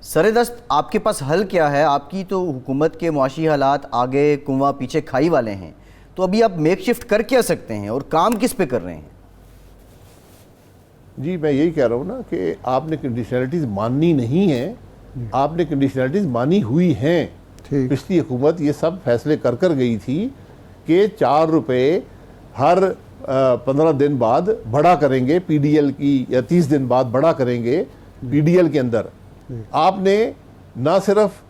A: سر دست آپ کے پاس حل کیا ہے؟ آپ کی تو حکومت کے معاشی حالات آگے کنواں پیچھے کھائی والے ہیں, تو ابھی آپ میک شفٹ کر کیا سکتے ہیں اور کام کس پہ کر رہے ہیں؟
D: جی میں یہی کہہ رہا ہوں نا کہ آپ نے کنڈیشنلٹیز ماننی نہیں ہیں, آپ نے کنڈیشنلٹیز مانی ہوئی ہیں. پچھلی حکومت یہ سب فیصلے کر گئی تھی کہ 4 روپے ہر 15 دن بعد بڑھا کریں گے پی ڈی ایل کی, یا 30 دن بعد بڑھا کریں گے پی ڈی ایل کے اندر. آپ نے نہ صرف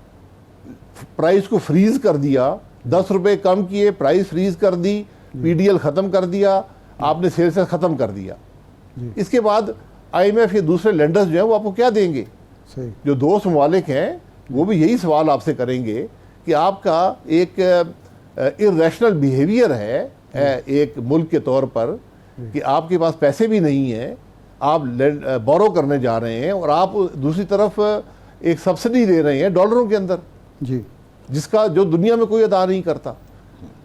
D: پرائز کو فریز کر دیا, 10 روپے کم کیے, پرائز فریز کر دی, پی ڈی ایل ختم کر دیا, آپ نے سیل سے ختم کر دیا. اس کے بعد آئی ایم ایف یا دوسرے لینڈرز جو ہیں وہ آپ کو کیا دیں گے؟ جو دوست ممالک ہیں وہ بھی یہی سوال آپ سے کریں گے کہ آپ کا ایک ارریشنل بیہیویئر ہے ایک ملک کے طور پر, کہ آپ کے پاس پیسے بھی نہیں ہیں, آپ بورو کرنے جا رہے ہیں, اور آپ دوسری طرف ایک سبسڈی دے رہے ہیں ڈالروں کے اندر, جس کا جو دنیا میں کوئی ادا نہیں کرتا.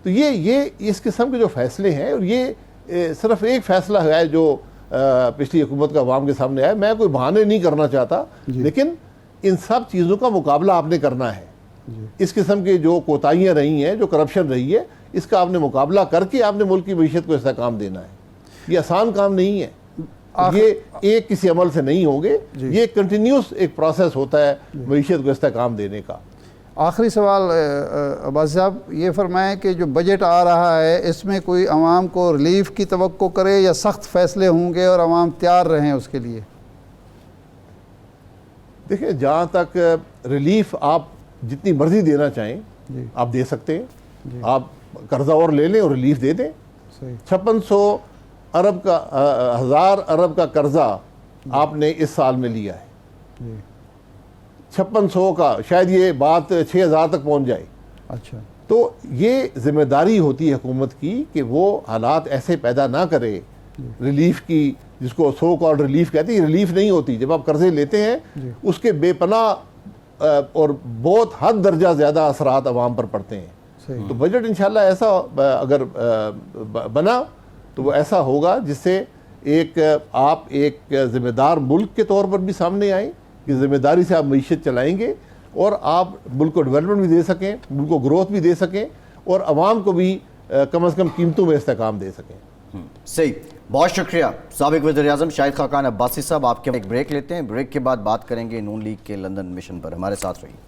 D: تو یہ اس قسم کے جو فیصلے ہیں, اور یہ صرف ایک فیصلہ ہے جو پچھلی حکومت کا عوام کے سامنے آیا. میں کوئی بہانے نہیں کرنا چاہتا, لیکن ان سب چیزوں کا مقابلہ آپ نے کرنا ہے. اس قسم کے جو کوتاہیاں رہی ہیں, جو کرپشن رہی ہے, اس کا آپ نے مقابلہ کر کے آپ نے ملک کی معیشت کو استحکام دینا ہے. یہ آسان کام نہیں ہے, یہ ایک کسی عمل سے نہیں ہوں گے, یہ کنٹینیوس ایک پروسیس ہوتا ہے معیشت کو استحکام دینے کا.
B: آخری سوال عباس صاحب, یہ فرمائیں کہ جو بجٹ آ رہا ہے اس میں کوئی عوام کو ریلیف کی توقع کرے, یا سخت فیصلے ہوں گے اور عوام تیار رہیں اس کے لیے؟
D: دیکھیں, جہاں تک ریلیف آپ جتنی مرضی دینا چاہیں آپ دے سکتے ہیں. آپ قرضہ اور لے لیں اور ریلیف دے دیں. 5600 ارب کا 1000 ارب کا قرضہ آپ نے اس سال میں لیا ہے. 5600 کا, شاید یہ بات 6000 تک پہنچ جائے.
B: اچھا,
D: تو یہ ذمہ داری ہوتی ہے حکومت کی کہ وہ حالات ایسے پیدا نہ کرے ریلیف کی, جس کو سو کالڈ ریلیف کہتے ہیں. ریلیف نہیں ہوتی. جب آپ قرضے لیتے ہیں اس کے بے پناہ اور بہت حد درجہ زیادہ اثرات عوام پر پڑتے ہیں. تو بجٹ انشاءاللہ ایسا اگر بنا تو وہ ایسا ہوگا جس سے آپ ایک ذمہ دار ملک کے طور پر بھی سامنے آئیں, کہ ذمہ داری سے آپ معیشت چلائیں گے, اور آپ ملک کو ڈیولپمنٹ بھی دے سکیں, ملک کو گروتھ بھی دے سکیں, اور عوام کو بھی کم از کم قیمتوں میں استحکام دے سکیں.
A: صحیح, بہت شکریہ سابق وزیر اعظم شاہد خاقان عباسی صاحب. آپ کے ایک بریک لیتے ہیں, بریک کے بعد بات کریں گے نون لیگ کے لندن مشن پر. ہمارے ساتھ رہیے.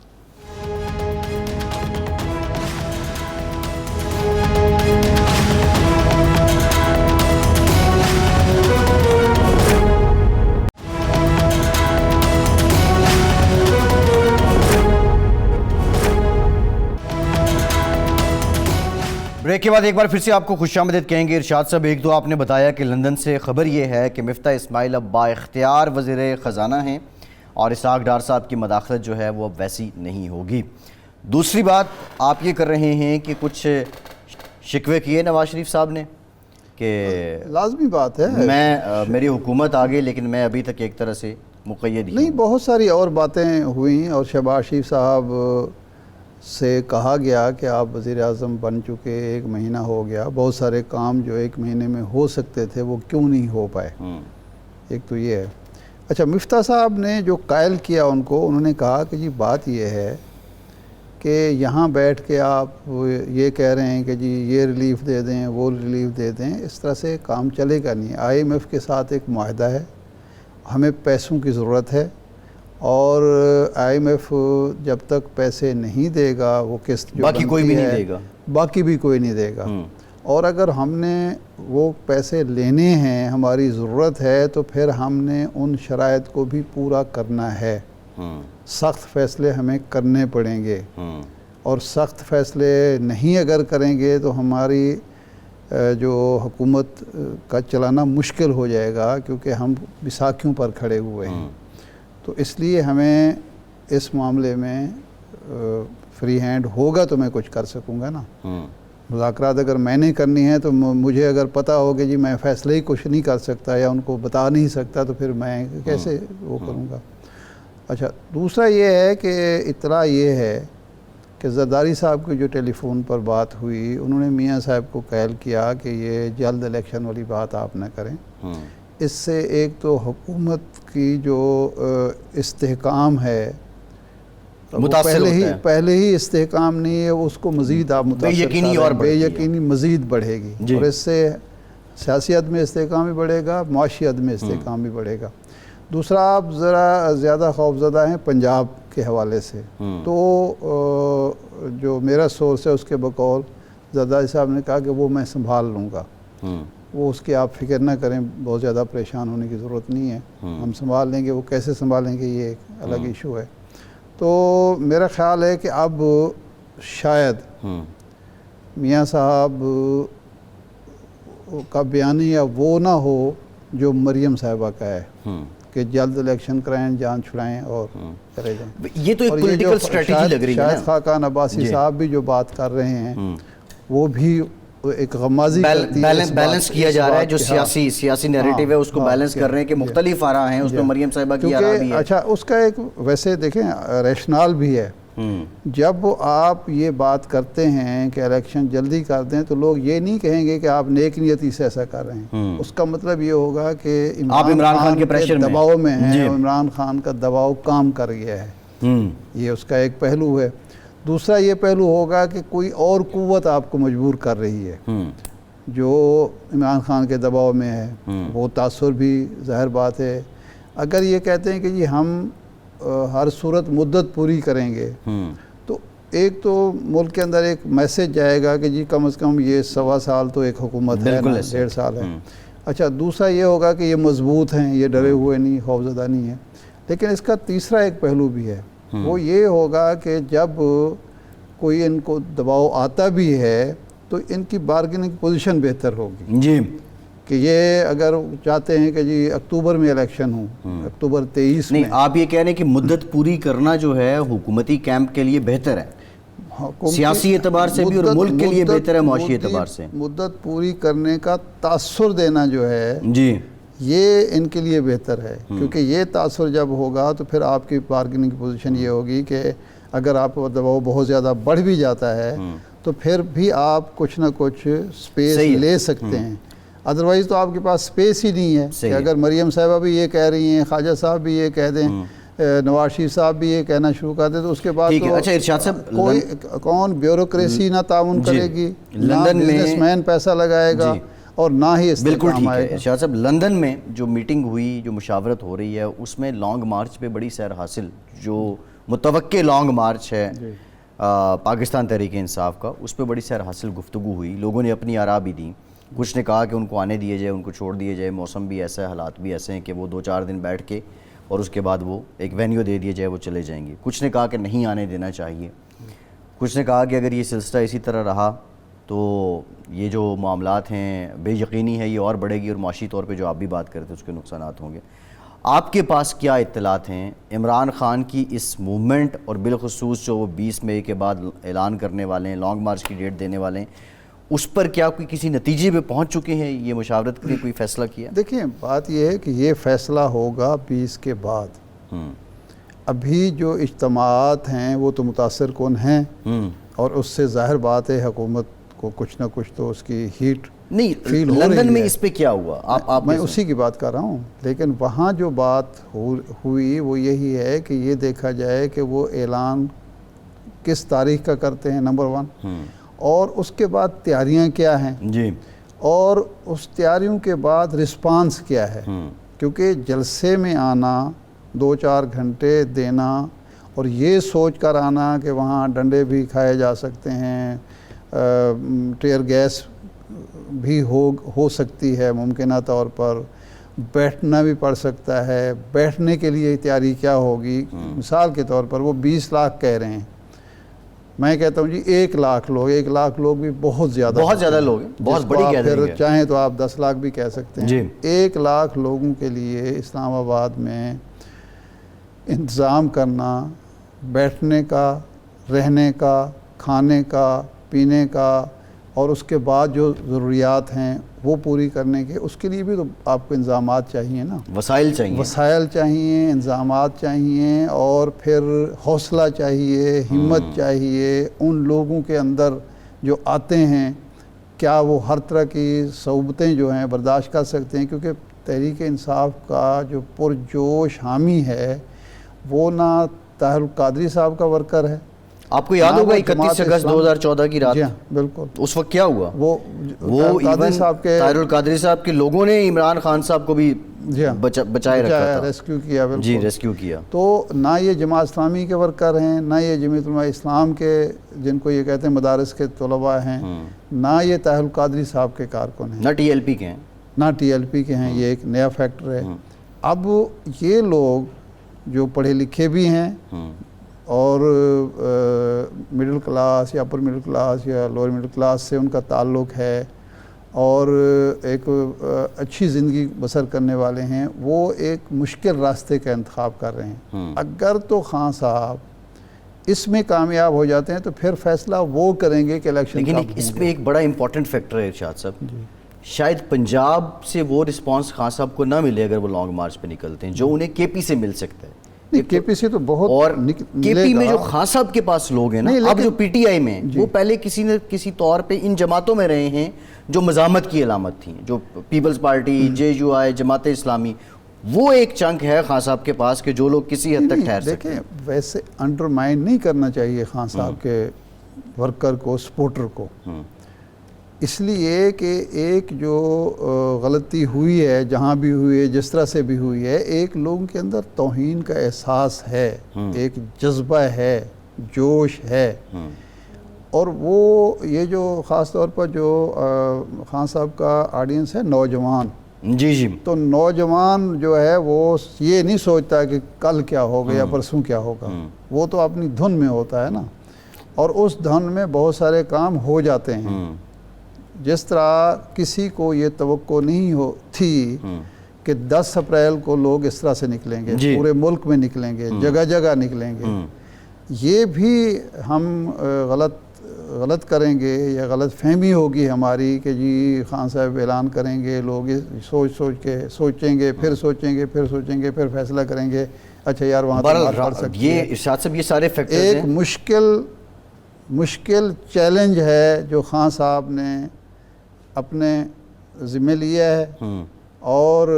A: بریک کے بعد ایک بار پھر سے آپ کو خوش آمدید کہیں گے ارشاد صاحب. ایک تو آپ نے بتایا کہ لندن سے خبر یہ ہے کہ مفتاح اسماعیل اب با اختیار وزیر خزانہ ہیں اور اسحاق ڈار صاحب کی مداخلت جو ہے وہ اب ویسی نہیں ہوگی. دوسری بات آپ یہ کر رہے ہیں کہ کچھ شکوے کیے نواز شریف صاحب نے کہ
B: لازمی بات ہے.
A: میری حکومت آگے لیکن میں ابھی تک ایک طرح سے مقید ہی
B: نہیں, بہت ساری اور باتیں ہوئیں اور شہباز شریف صاحب سے کہا گیا کہ آپ وزیر اعظم بن چکے, 1 مہینہ ہو گیا, بہت سارے کام جو 1 مہینے میں ہو سکتے تھے وہ کیوں نہیں ہو پائے. ایک تو یہ ہے. اچھا, مفتاح صاحب نے جو قائل کیا ان کو, انہوں نے کہا کہ جی بات یہ ہے کہ یہاں بیٹھ کے آپ یہ کہہ رہے ہیں کہ جی یہ ریلیف دے دیں وہ ریلیف دے دیں, اس طرح سے کام چلے گا نہیں. IMF کے ساتھ ایک معاہدہ ہے, ہمیں پیسوں کی ضرورت ہے اور IMF جب تک پیسے نہیں دے گا وہ قسط جو
A: باقی کوئی بھی نہیں دے گا,
B: باقی بھی کوئی نہیں دے گا. اور اگر ہم نے وہ پیسے لینے ہیں, ہماری ضرورت ہے, تو پھر ہم نے ان شرائط کو بھی پورا کرنا ہے. سخت فیصلے ہمیں کرنے پڑیں گے اور سخت فیصلے نہیں اگر کریں گے تو ہماری جو حکومت کا چلانا مشکل ہو جائے گا, کیونکہ ہم بیساکھیوں پر کھڑے ہوئے ہیں. تو اس لیے ہمیں اس معاملے میں فری ہینڈ ہوگا تو میں کچھ کر سکوں گا نا. مذاکرات اگر میں نے کرنی ہے تو مجھے اگر پتہ ہو کہ جی میں فیصلے ہی کچھ نہیں کر سکتا یا ان کو بتا نہیں سکتا تو پھر میں کیسے وہ کروں گا. اچھا, دوسرا یہ ہے کہ اطلاع یہ ہے کہ زرداری صاحب کی جو ٹیلی فون پر بات ہوئی, انہوں نے میاں صاحب کو قائل کیا کہ یہ جلد الیکشن والی بات آپ نہ کریں. اس سے ایک تو حکومت کی جو استحکام ہے پہلے ہی استحکام نہیں ہے, اس کو مزید آپ بے یقینی مزید بڑھے گی اور اس سے سیاسی عدم استحکام بھی بڑھے گا, معاشی عدم استحکام بھی بڑھے گا. دوسرا, آپ ذرا زیادہ خوفزدہ ہیں پنجاب کے حوالے سے, تو جو میرا سورس ہے اس کے بقول زرداری صاحب نے کہا کہ وہ میں سنبھال لوں گا, وہ اس کی آپ فکر نہ کریں, بہت زیادہ پریشان ہونے کی ضرورت نہیں ہے, ہم سنبھال لیں گے. وہ کیسے سنبھالیں گے یہ ایک الگ ایشو ہے. تو میرا خیال ہے کہ اب شاید میاں صاحب کا بیانیہ وہ نہ ہو جو مریم صاحبہ کا ہے کہ جلد الیکشن کرائیں, جان چھڑائیں اور چلے جائیں.
A: یہ تو ایک پولیٹیکل اسٹریٹجی لگ رہی ہے.
B: شاہد خاقان عباسی صاحب بھی جو بات کر رہے ہیں وہ بھی ایک غمازی
A: بیلنس کیا جا رہا ہے, جو سیاسی نیریٹیو ہے اس کو بیلنس کر رہے ہیں کہ مختلف آراء ہیں, اس میں مریم صاحبہ کی آراء بھی ہے.
B: اچھا, اس کا ایک ویسے دیکھیں ریشنال بھی ہے. جب آپ یہ بات کرتے ہیں کہ الیکشن جلدی کر دیں تو لوگ یہ نہیں کہیں گے کہ آپ نیک نیتی سے ایسا کر رہے ہیں. اس کا مطلب یہ ہوگا کہ
A: عمران خان کے
B: دباؤ میں ہیں, عمران خان کا دباؤ کام کر گیا ہے. یہ اس کا ایک پہلو ہے. دوسرا یہ پہلو ہوگا کہ کوئی اور قوت آپ کو مجبور کر رہی ہے جو عمران خان کے دباؤ میں ہے, وہ تاثر بھی ظاہر بات ہے. اگر یہ کہتے ہیں کہ جی ہم ہر صورت مدت پوری کریں گے تو ایک تو ملک کے اندر ایک میسج جائے گا کہ جی کم از کم یہ 1.25 سال تو ایک حکومت ہے, 1.5 سال ہے. اچھا, دوسرا یہ ہوگا کہ یہ مضبوط ہیں, یہ ڈرے ہوئے نہیں, خوفزدہ نہیں ہیں. لیکن اس کا تیسرا ایک پہلو بھی ہے, وہ یہ ہوگا کہ جب کوئی ان کو دباؤ آتا بھی ہے تو ان کی بارگیننگ پوزیشن بہتر ہوگی.
A: جی,
B: کہ یہ اگر چاہتے ہیں کہ جی اکتوبر میں الیکشن ہوں, اکتوبر 23 میں,
A: نہیں آپ یہ کہہ رہے ہیں کہ مدت پوری کرنا جو ہے حکومتی کیمپ کے لیے بہتر ہے, سیاسی اعتبار سے بھی اور ملک کے لیے بہتر ہے, معاشی اعتبار سے.
B: مدت پوری کرنے کا تاثر دینا جو ہے
A: جی
B: یہ ان کے لیے بہتر ہے, کیونکہ یہ تاثر جب ہوگا تو پھر آپ کی بارگیننگ پوزیشن یہ ہوگی کہ اگر آپ کا دباؤ بہت زیادہ بڑھ بھی جاتا ہے تو پھر بھی آپ کچھ نہ کچھ سپیس لے سکتے ہیں. ادروائز تو آپ کے پاس سپیس ہی نہیں ہے کہ اگر مریم صاحبہ بھی یہ کہہ رہی ہیں, خواجہ صاحب بھی یہ کہہ دیں, نواز شریف صاحب بھی یہ کہنا شروع کر دیں, تو اس کے بعد کوئی کون بیوروکریسی نہ تعاون کرے گی, نہ بزنس مین پیسہ لگائے گا اور نہ ہی
A: بالکل ٹھیک ہے. شاہ صاحب, لندن میں جو میٹنگ ہوئی, جو مشاورت ہو رہی ہے, اس میں لانگ مارچ پہ بڑی سیر حاصل, جو متوقع لانگ مارچ ہے پاکستان تحریک انصاف کا, اس پہ بڑی سیر حاصل گفتگو ہوئی. لوگوں نے اپنی آراء بھی دیں, کچھ نے کہا کہ ان کو آنے دیے جائے, ان کو چھوڑ دیے جائے, موسم بھی ایسا ہے, حالات بھی ایسے ہیں کہ وہ 2-4 دن بیٹھ کے اور اس کے بعد وہ ایک وینیو دے دیے جائے, وہ چلے جائیں گے. کچھ نے کہا کہ نہیں آنے دینا چاہیے, کچھ نے کہا کہ اگر یہ سلسلہ اسی طرح رہا تو یہ جو معاملات ہیں بے یقینی ہے یہ اور بڑھے گی، اور معاشی طور پہ جو آپ بھی بات کرتے ہیں اس کے نقصانات ہوں گے. آپ کے پاس کیا اطلاعات ہیں عمران خان کی اس موومنٹ، اور بالخصوص جو وہ 20 مئی کے بعد اعلان کرنے والے ہیں، لانگ مارچ کی ڈیٹ دینے والے ہیں، اس پر کیا کوئی کسی نتیجے پہ پہنچ چکے ہیں؟ یہ مشاورت کے لیے کوئی فیصلہ کیا؟
B: دیکھیں بات یہ ہے کہ یہ فیصلہ ہوگا 20 کے بعد. ابھی جو اجتماعات ہیں وہ تو متاثر کن ہیں، اور اس سے ظاہر بات ہے حکومت کو کچھ نہ کچھ تو اس کی ہیٹ
A: نہیں،
B: فیل ہو رہی
A: لندن میں
B: ہے.
A: اس پہ کیا ہوا؟ آپ
B: میں اسی کی بات کر رہا ہوں. لیکن وہاں جو بات ہوئی وہ یہی ہے کہ یہ دیکھا جائے کہ وہ اعلان کس تاریخ کا کرتے ہیں، نمبر 1، اور اس کے بعد تیاریاں کیا ہیں،
A: جی،
B: اور اس تیاریوں کے بعد رسپانس کیا ہے. کیونکہ جلسے میں آنا 2-4 گھنٹے دینا اور یہ سوچ کر آنا کہ وہاں ڈنڈے بھی کھائے جا سکتے ہیں، ٹیئر گیس بھی ہو سکتی ہے ممکنہ طور پر، بیٹھنا بھی پڑ سکتا ہے. بیٹھنے کے لیے تیاری کیا ہوگی؟ مثال کے طور پر وہ 20 لاکھ کہہ رہے ہیں، میں کہتا ہوں جی 1 لاکھ لوگ، 1 لاکھ لوگ بھی بہت زیادہ
A: لوگ ہیں، بہت بڑی گیدرنگ ہے.
B: پھر چاہیں تو آپ 10 لاکھ بھی کہہ سکتے ہیں.
A: جی.
B: 1 لاکھ لوگوں کے لیے اسلام آباد میں انتظام کرنا، بیٹھنے کا، رہنے کا، کھانے کا، پینے کا، اور اس کے بعد جو ضروریات ہیں وہ پوری کرنے کے، اس کے لیے بھی تو آپ کو انتظامات چاہیے نا،
A: وسائل چاہیے،
B: انتظامات چاہیے، اور پھر حوصلہ چاہیے، ہمت چاہیے. ان لوگوں کے اندر جو آتے ہیں کیا وہ ہر طرح کی صعوبتیں جو ہیں برداشت کر سکتے ہیں؟ کیونکہ تحریک انصاف کا جو پرجوش حامی ہے وہ نہ طاہر القادری صاحب کا ورکر ہے.
A: آپ کو یاد ہوگا 31 اگست 2014 کی رات؟
B: جی ہاں بالکل.
A: اس وقت کیا ہوا؟
B: وہ
A: ایون طاہر القادری صاحب کے لوگوں نے عمران خان صاحب کو بھی بچائے رکھا تھا،
B: ریسکیو کیا. بالکل
A: جی، ریسکیو کیا.
B: تو نہ یہ جماعت اسلامی کے ورکر ہیں، نہ یہ جمعیت علماء اسلام کے جن کو یہ کہتے ہیں مدارس کے طلباء ہیں، نہ یہ طاہر القادری صاحب کے کارکن ہیں،
A: نہ ٹی ایل پی کے ہیں،
B: نہ ٹی ایل پی کے ہیں. یہ ایک نیا فیکٹر ہے. اب یہ لوگ جو پڑھے لکھے بھی ہیں اور مڈل کلاس یا اپر مڈل کلاس یا لوور مڈل کلاس سے ان کا تعلق ہے اور ایک اچھی زندگی بسر کرنے والے ہیں، وہ ایک مشکل راستے کا انتخاب کر رہے ہیں. اگر تو خان صاحب اس میں کامیاب ہو جاتے ہیں تو پھر فیصلہ وہ کریں گے کہ الیکشن.
A: لیکن اس میں ایک بڑا امپورٹنٹ فیکٹر ہے ارشاد صاحب، شاید پنجاب سے وہ رسپانس خان صاحب کو نہ ملے اگر وہ لانگ مارچ پہ نکلتے ہیں جو انہیں کے پی سے مل سکتا ہے.
B: نہیں، کے پی سے تو بہت،
A: اور کے پی میں جو خان صاحب کے پاس لوگ ہیں نا، اب جو پی ٹی آئی میں وہ پہلے کسی نہ کسی طور پہ ان جماعتوں میں رہے ہیں جو مزاحمت کی علامت تھیں، جو پیپلز پارٹی، جے یو آئی، جماعت اسلامی، وہ ایک چنک ہے خان صاحب کے پاس کہ جو لوگ کسی حد تک ٹھہر سکتے ہیں.
B: دیکھیں ویسے انڈرمائن نہیں کرنا چاہیے خان صاحب کے ورکر کو، سپورٹر کو، اس لیے کہ ایک جو غلطی ہوئی ہے جہاں بھی ہوئی ہے، جس طرح سے بھی ہوئی ہے، ایک لوگوں کے اندر توہین کا احساس ہے، ایک جذبہ ہے، جوش ہے. اور وہ یہ جو خاص طور پر جو خان صاحب کا آڈینس ہے نوجوان،
A: جی،
B: تو نوجوان جو ہے وہ یہ نہیں سوچتا کہ کل کیا ہوگا یا پرسوں کیا ہوگا، وہ تو اپنی دھن میں ہوتا ہے نا، اور اس دھن میں بہت سارے کام ہو جاتے ہیں. جس طرح کسی کو یہ توقع نہیں تھی کہ 10 اپریل کو لوگ اس طرح سے نکلیں گے، پورے ملک میں نکلیں گے، جگہ جگہ نکلیں گے. یہ بھی ہم غلط کریں گے یا غلط فہمی ہوگی ہماری کہ جی خان صاحب اعلان کریں گے، لوگ سوچیں گے، پھر سوچیں گے، پھر سوچیں گے، پھر فیصلہ کریں گے اچھا یار وہاں تو بات پڑ سکتی ہے.
A: یہ ارشاد صاحب یہ سارے فیکٹرز ہیں.
B: ایک مشکل چیلنج ہے جو خان صاحب نے اپنے ذمہ لیا ہے، اور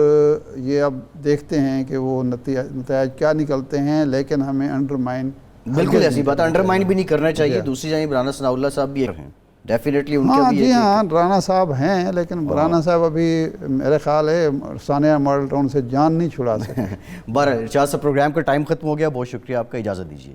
B: یہ اب دیکھتے ہیں کہ وہ نتائج کیا نکلتے ہیں. لیکن ہمیں انڈرمائن،
A: بالکل ایسی بات انڈرمائن بھی نہیں کرنا چاہیے. دوسری جانب رانا ثناء اللہ صاحب بھی ہیں، ڈیفینیٹلی ان کا بھی
B: جی ہاں رانا صاحب ہیں، لیکن رانا صاحب ابھی میرے خیال ہے ثانیہ ماڈل ٹاؤن سے جان نہیں چھڑا سکتے.
A: بہرحال ارشاد صاحب پروگرام کا ٹائم ختم ہو گیا، بہت شکریہ آپ کا، اجازت دیجیے.